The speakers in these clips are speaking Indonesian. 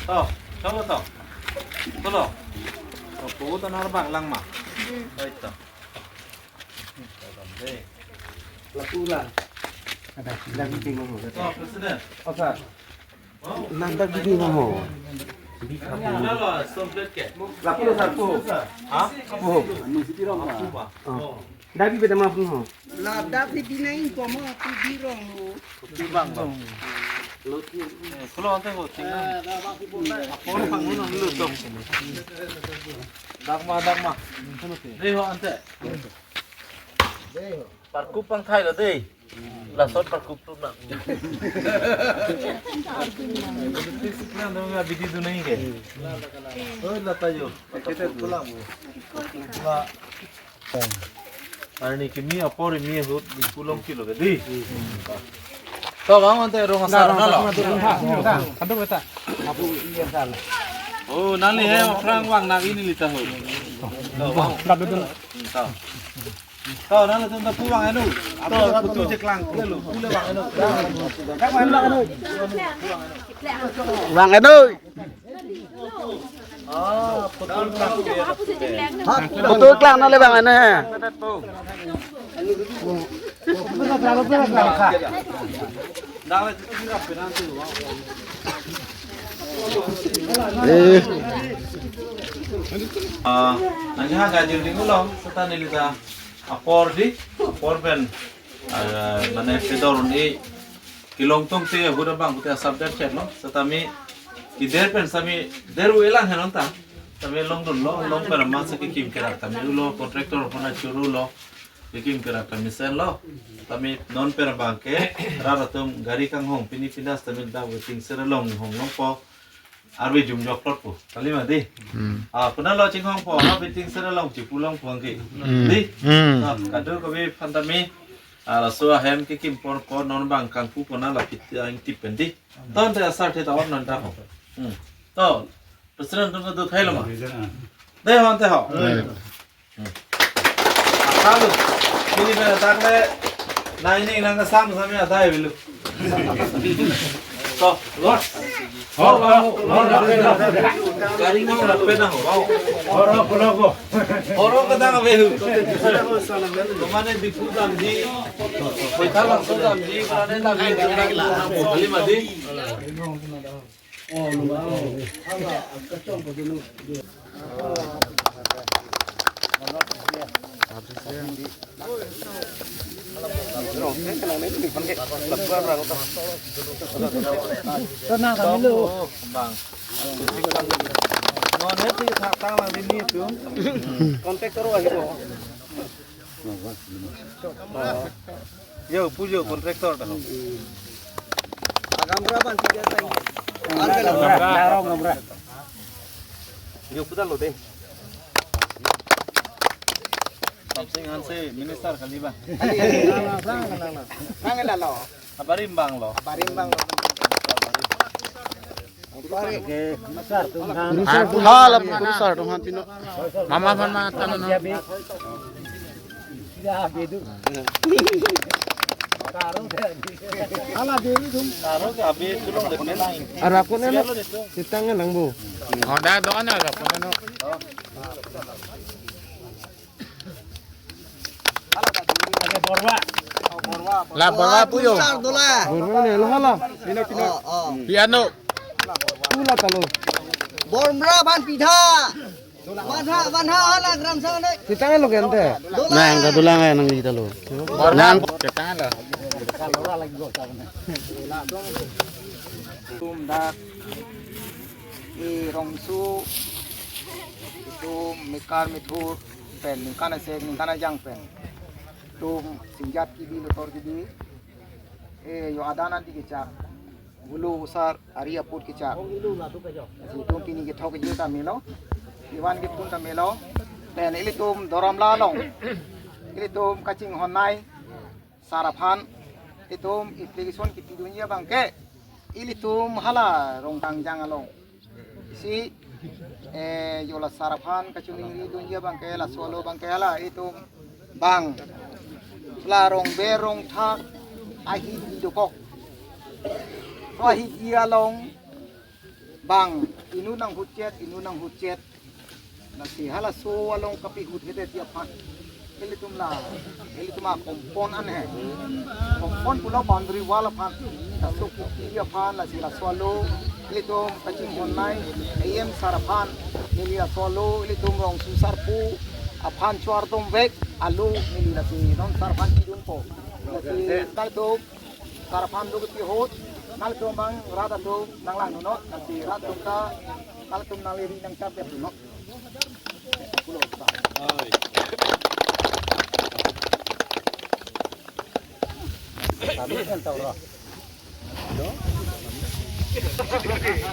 Toh, coba toh. Tolong. Apa tu nak bang lang mah? Baik toh. Lakulah. Ada lagi bingung. Toh, presiden. Apa? Nanda gini mau. Mana lo? Somplet ke? Lakulah satu. Hah? Oh, Apa bah? Dabi beda maaf no. Lada pipinain como tu dirong. Bang bang. Kalau ante ho tinggal. Apa orang bangun lu dong. Dagma. Deh ho ante. Parkup pang Thai lah deh. Lah sot parkup tu nak. Sekarang dah nggak bidi tu naik ke? Oh lah tayo. Kita pulang bu. Lah. Hari ni kimi apa ni hut di pulang kilo ke di. Tahu bang ante orang asal nalo. Kanto beta. Aku iya salah. Oh nali he orang wang nak ini lita ho. Tahu bang. Kanto tu. Tahu. Tahu nalo tu tak puang anu. Tahu betul je kelang lu. Pula bang anu. Kang mana anu? Vàng anh ơi. Ah, betul kelang dia. Betul kelang nó lên vàng anh ơi. Dah lah itu sirap penantu. Nanti harga jadi ulang setan ini dah apor ben mana fedor ni kilong tong te huda bang kita subject chat lo setami kider pen sami deru elang henon ta sami long dun long per masa ki kim kerak tami ulo kontraktor puna churu lo kim kerak tami sen lo tami non per bang ke rara tum gari kang hong pini pinas tami da waiting sera long hong long po arwi jum jok tot po kali ma di puna lo ching hong po ha waiting sera long chi pulong puang ki di kadu ko bi pantami ala so hem ki kim por non bang kang pu puna la pit ang tipendi ton te asar te tawon nan ta ho to presiden tu tu thai lo ma de hon te ho akalu ini be takle nai ni nang sam sami adai bilu to lot garing mau rape na ho oro kada ka behu kemana di pudam di poita lang pudam di karane ta bi kali madi Tenang kami lu. Bang. Ngon hết thak tang lang di ni tu. Kontak terus gitu. Yo pujo kontraktor dah. Agam berapa tiga tang? Darong ngomra. Yo putar lo deh. Something anse minister kali bang. Nang lalo. Abarimbang lo. Barimbang. Hal besar tu hati no. Mama tanah no. Ala dewi dum. Taro ke abi tulung dekat lain. Arapun na. Sitangnya nang bu. Oh dah doan na arapun no. La borwa puyo. Borwa ne lo hala. Sino tino. Piano. Tula talo. Bormra ban pidha. Banha hala gram sang deh. Sitangnya lo gente. Nah, yang katulang nang kita lo. Nan sitangnya lo. Tum dak rongsu itu mikar mithur pen ningkana se ningkana jang pen tum sinjat kibi lotor kibi yo adana di kecak bulu besar Arya put kecak tum pini ke thok juta melo iwan ke pun ta melo pen ili tum doram la long ili tum kacing honai sarapan itum application kiti dunia bangke ili tum hala rong tang jang along si yola sarapan kacung dunia bangke la solo bangke hala itum bang la rong berong thak ahi di dokok hi ia long bang inu nang hujet na si hala so along kapi hut hete tia phan eli tumla kompon an hai kompon pula boundary wall phan ta so tia phan la si la swalo eli tum kaching bonai am saraphan eli la swalo eli tum rong susar pu aphan chwar tum vek alu eli la si non saraphan ki dun po la si tal tum saraphan do ki hot nal tum bang rada tum nang lang no na si rat tum ta nal tum nang leri nang tap no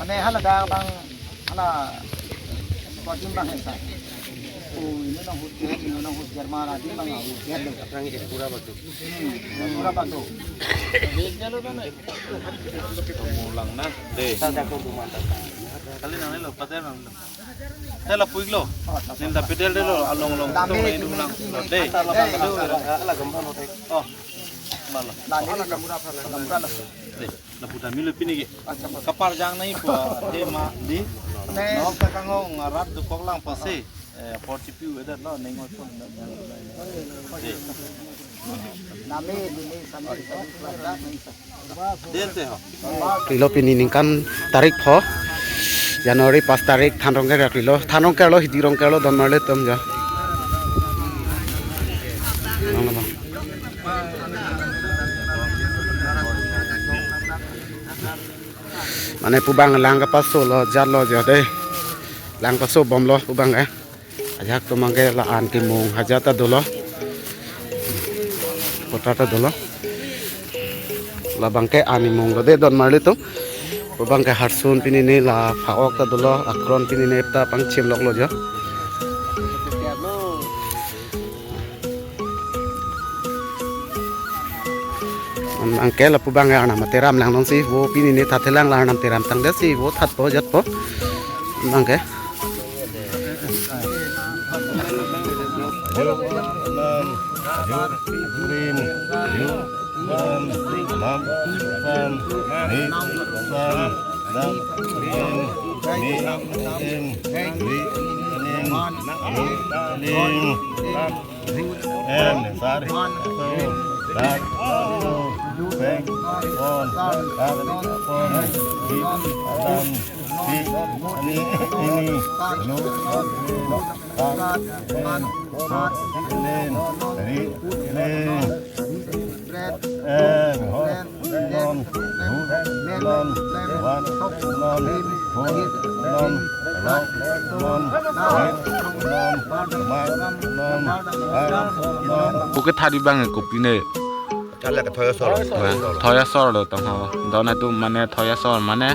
Ane halaga bang hala kodim bang hesa ini nang hujan mana di bang hujan orang ini pura batu mulang na deh kali nang lo paten nang tela puig lo ninda pedel de lo along long to nei dulang deh ala gambar lo teh oh malah hala gamura phala deh na puta milo pinigi kapar jang nai po tema di no ka kango ngarat du koklang pase portipiu edat lo nengol pun name ini sampai keluarga dente ho kilo pininingkan tarik pho Januari 5 tarik thanrong ke lo hidirong ke lo don marle tom ja mane pubang lang ka paso lo jalo ja de lang paso bom lo pubang ajak to mangke la an ki mung hajata dolo potata dolo la bangke ani mung lo de don marle to pubang ke harsun pinini la phawak ta dolo akron pinini ta pang chim lok lo ja angke la pubang ya na materam lang non si wo pinini thathelang la nam teram tang de si wo that po jat po angke Bukit Hari bang kopi ne thoya sor lo tong ho dona tu mane thoya sor mane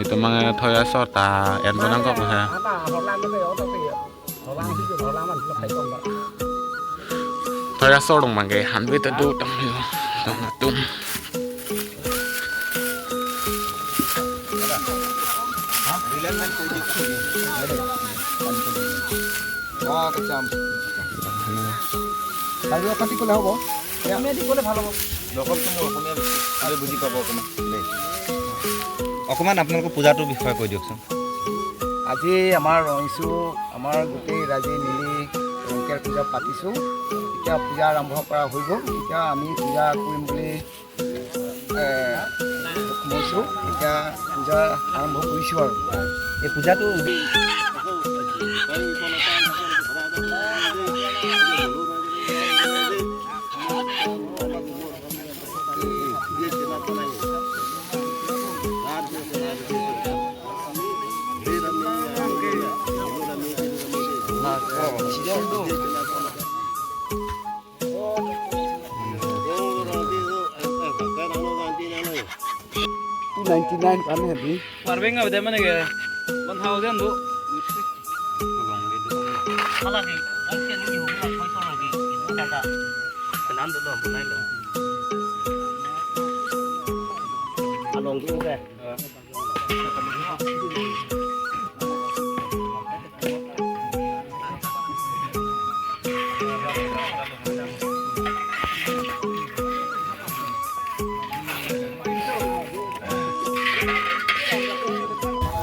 itu mange thoya sor ta en bonang ko ha thoya sor dong mange han be ta du tong yo tong tum kecam ayo kanti kula hobo আমি দি কলে ভালো হবে লোকাল তো অসমীয়া আরে বুজি পাব অকমান অকমান আপোনালোকৰ পূজাটোৰ বিষয়ে কৈ দিয়কচোন আজি আমাৰ ৰইছো আমাৰ গোটেই ৰাইজে মিলি ৰংকেৰ পূজা পাতিছোঁ এতিয়া পূজা আৰম্ভ কৰা হৈ গ'ল এতিয়া আমি পূজা কৰিম বুলি সোমাইছোঁ এতিয়া পূজা আৰম্ভ কৰিছোঁ আৰু এই পূজাটো kan hebi Parveng nggak ada mana ke? Bantau kan tu. Malah ni, orang ni ni hong lah, kau soal lagi, kita tak. Kenan tu loh, bukan loh. Along tu ke?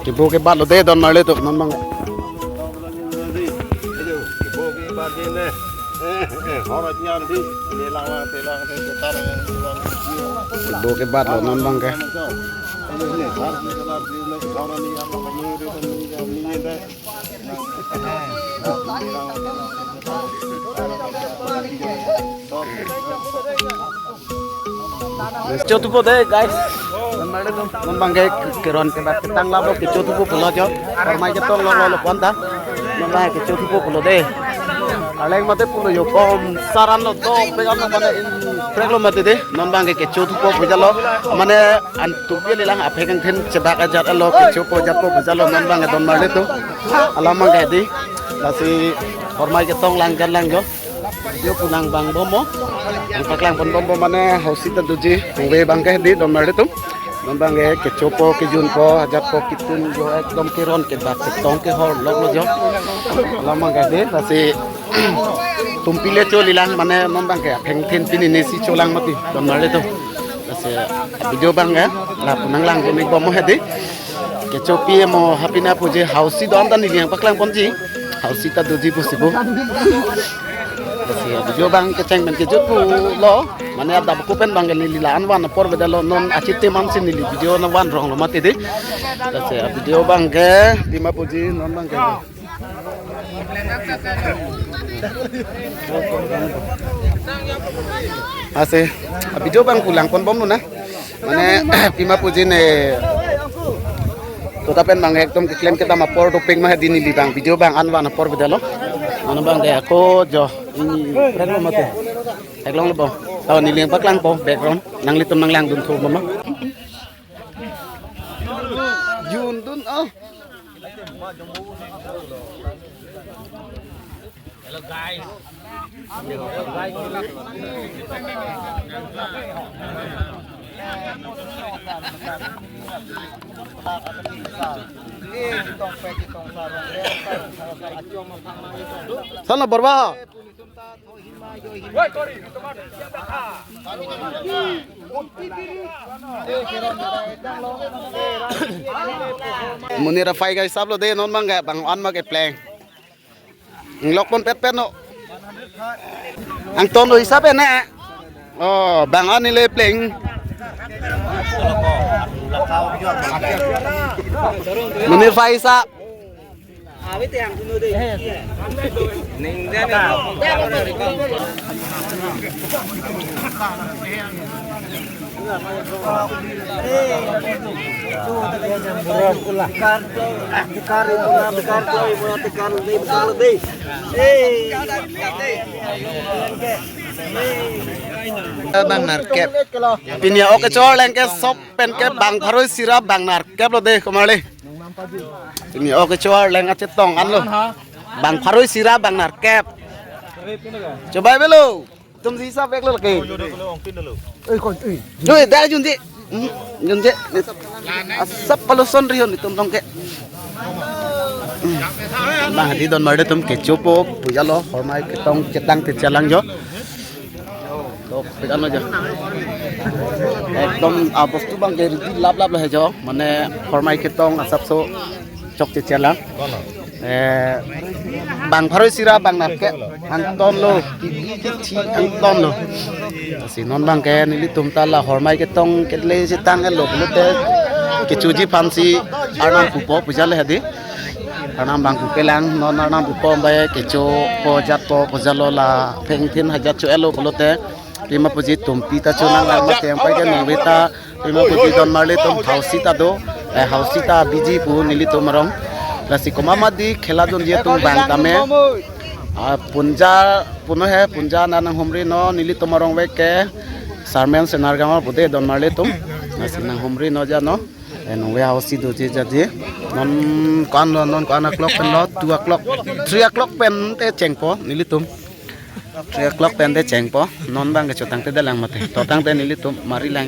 Kibo ke bat lo de don marle tu non bang. Kibo ke bat lo non bang ke. Chotupo deh guys. Non bang ke keron ke bat tang labo ke chotupo pulo jo. Ramai ke tong lo ponta. Non bang ke chotupo pulo deh. Aleng mate pulo yo kom saran lo do pegan lo mane preglo mate deh. Non bang ke chotupo pujalo mane antupi lilang aphekan thin cebak ajat lo ke chopo japo pujalo non bang ke don marle tu. Alamang ke di. Kasi ramai ke tong lang jo. Yo pulang bang bomo. Ang paklang pon bombo mane hausita duji ngwe bangke di don marle tu non bangke ke chopo ke junpo hajat po kitun jo ekdom kiron ke bak tong ke hor lok lo jo lamang ke di tasi tumpile cholilang mane non bangke pheng thin pini nesi cholang mati don marle tu tasi video bangke la punang lang ko nik bomo hedi ke chopi mo hapina puje hausi don tan ni yang paklang ponji hausita duji pusibu video bang keceng ben kejut lo mana ada buku pen bang lilaan wan por bedalo non acite mansin nili video na wan rong lo mati de video bang ke lima puji non bang ke ase video bang pulang pon bom na mana lima puji ne to pen bang ekdom ke claim kita ma por doping ma dini li bang video bang an wan por bedalo mana bang ke aku jo ini preglo mate eglong lo tahu ni liang paklang po background nang litum nang lang dun thu mama jun dun oh Hello guys. sana borba munira fai guys sablo de non manga bang on ma ke plan nglok pon pet no ang ton lo isabe na oh bang on ni le plan munir fai sa bang narkep pinya oke chor lengke sop pen ke bang tharoi sira bang narkep lo de komale ini oke chor leng acet tong an lo bang tharoi sira bang narkep coba belo tum sisa bek lo ke oi da junje asap paluson rion tum tong ke bang di don marde tum ke chopo pujalo hormai ke tong cetang te chalang jo to pegan aja ekdom bostu bang dari lap lah hejo mane hormai ke tong asap so chok te chalang bang pharoi sira bang narke anton lo ki anton lo si non bang ke nili tum tala hormai ke tong ke le sitang lo blote ke chuji pansi arnam pupo pujale hadi arnam bang pupelang non arnam pupo bae ke cho po jat po pujalo la pheng thin hajat chu elo blote lima puji tumpi ta chunang la mate pai ke nongweta lima puji don marle tum hausita do hausita biji pu nili tumarong lasi komama di khela jon je tum bang tame punja puno he punja nanang homri no nili tumarong we ke sarmen senargama bude don marle tum nasi nang homri no ja no no we hausi do je jaje non kan o'clock pen lo 2 o'clock 3 o'clock pen te chengpo nili tum 3 o'clock pen te chengpo non bang ke chotang te dalang mate totang te nili tum mari lang